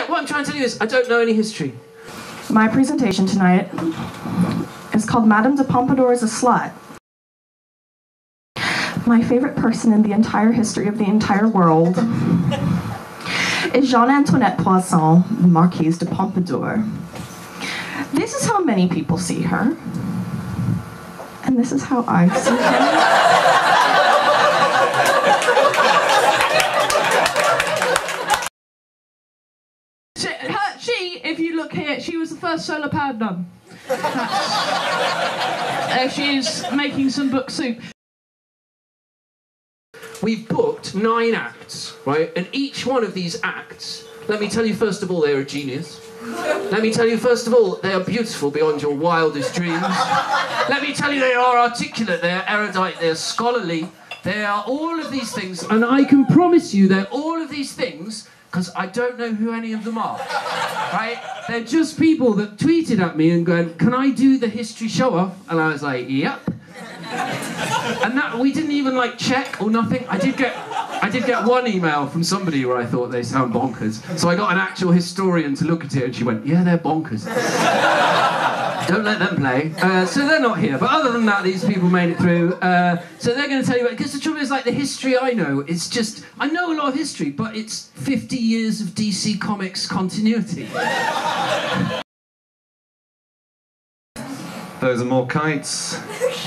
yeah, what I'm trying to tell you is I don't know any history. My presentation tonight is called Madame de Pompadour is a Slut. My favourite person in the entire history of the entire world is Jean-Antoinette Poisson, Marquise de Pompadour. This is how many people see her, and this is how I see her. She, if you look here, she was the first solar powered nun. She's making some book soup. We've booked 9 acts, right? And each one of these acts, let me tell you first of all, they're a genius. Let me tell you first of all, they are beautiful beyond your wildest dreams. Let me tell you they are articulate, they are erudite, they are scholarly, they are all of these things, and I can promise you they're all of these things because I don't know who any of them are, right? They're just people that tweeted at me and going, can I do the history show-off? And I was like, yep. And that, we didn't even like check or nothing. I did get one email from somebody where I thought they sound bonkers. So I got an actual historian to look at it and she went, yeah, they're bonkers. Don't let them play. So they're not here. But other than that, these people made it through. So they're going to tell you, because the trouble is, like, the history I know, it's just, I know a lot of history, but it's 50 years of DC Comics continuity. Those are more kites.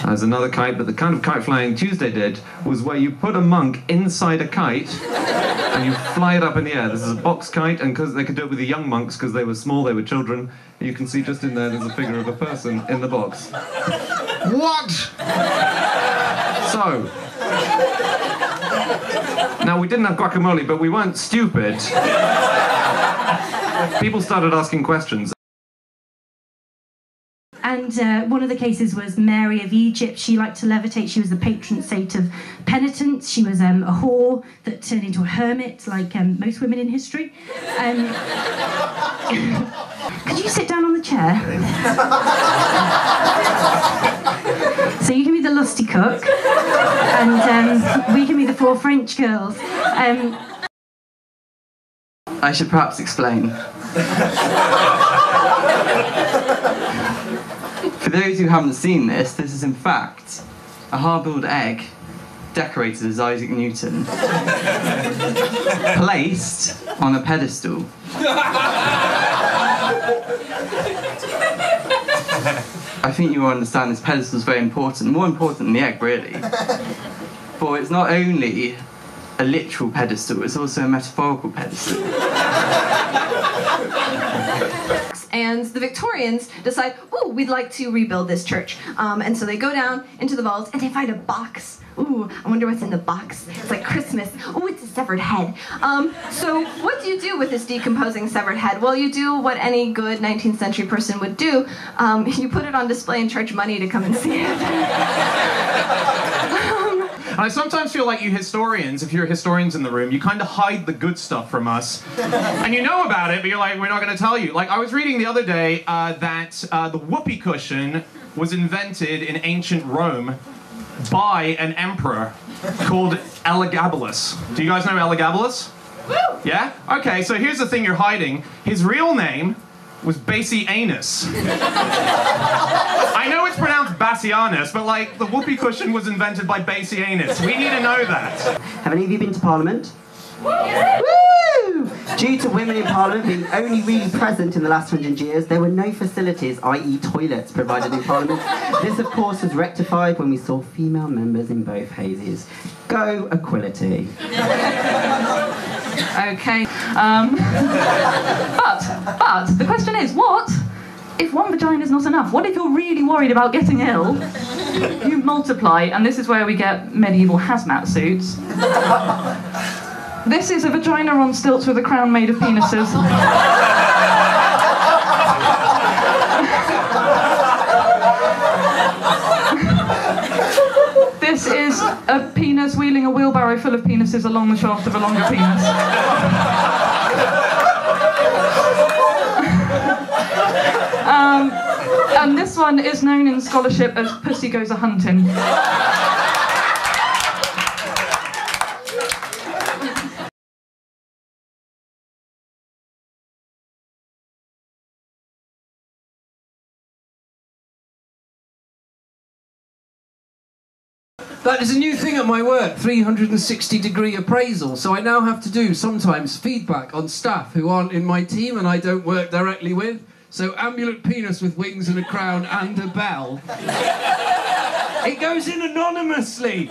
There's another kite, but the kind of kite flying Tuesday did was where you put a monk inside a kite and you fly it up in the air. This is a box kite, and because they could do it with the young monks because they were small, they were children, you can see just in there's a figure of a person in the box. What? So, now we didn't have guacamole, but we weren't stupid. People started asking questions. And one of the cases was Mary of Egypt. She liked to levitate. She was the patron saint of penitence. She was a whore that turned into a hermit, like most women in history. Could you sit down on the chair? So you can be the lusty cook, and we can be the 4 French girls. I should perhaps explain. For those who haven't seen this is in fact a hard-boiled egg decorated as Isaac Newton, placed on a pedestal. I think you will understand this pedestal is very important, more important than the egg really. For it's not only a literal pedestal, it's also a metaphorical pedestal. And the Victorians decide, oh, we'd like to rebuild this church. And so they go down into the vaults and they find a box. Ooh, I wonder what's in the box. It's like Christmas. Oh, it's a severed head. So what do you do with this decomposing severed head? Well, you do what any good 19th century person would do. You put it on display and charge money to come and see it. I sometimes feel like you historians, if you're historians in the room, you kind of hide the good stuff from us. And you know about it, but you're like, we're not going to tell you. Like, I was reading the other day that the whoopee cushion was invented in ancient Rome by an emperor called Elagabalus. Do you guys know Elagabalus? Woo! Yeah? Okay, so here's the thing you're hiding. His real name was Bassianus. I know it's pronounced Bassianus, but like, the whoopee cushion was invented by Bassianus. We need to know that. Have any of you been to Parliament? Woo! Due to women in Parliament being only really present in the last 100 years, there were no facilities, i.e. toilets, provided in Parliament. This, of course, was rectified when we saw female members in both hazes. Go equality. Okay. But the question is, what if one vagina is not enough? What if you're really worried about getting ill? You multiply, and this is where we get medieval hazmat suits. This is a vagina on stilts with a crown made of penises. This is a penis wheeling a wheelbarrow full of penises along the shaft of a longer penis. And this one is known in scholarship as Pussy Goes A-Hunting. That is a new thing at my work, 360-degree appraisal. So I now have to do sometimes feedback on staff who aren't in my team and I don't work directly with. So ambulant penis with wings and a crown and a bell. It goes in anonymously.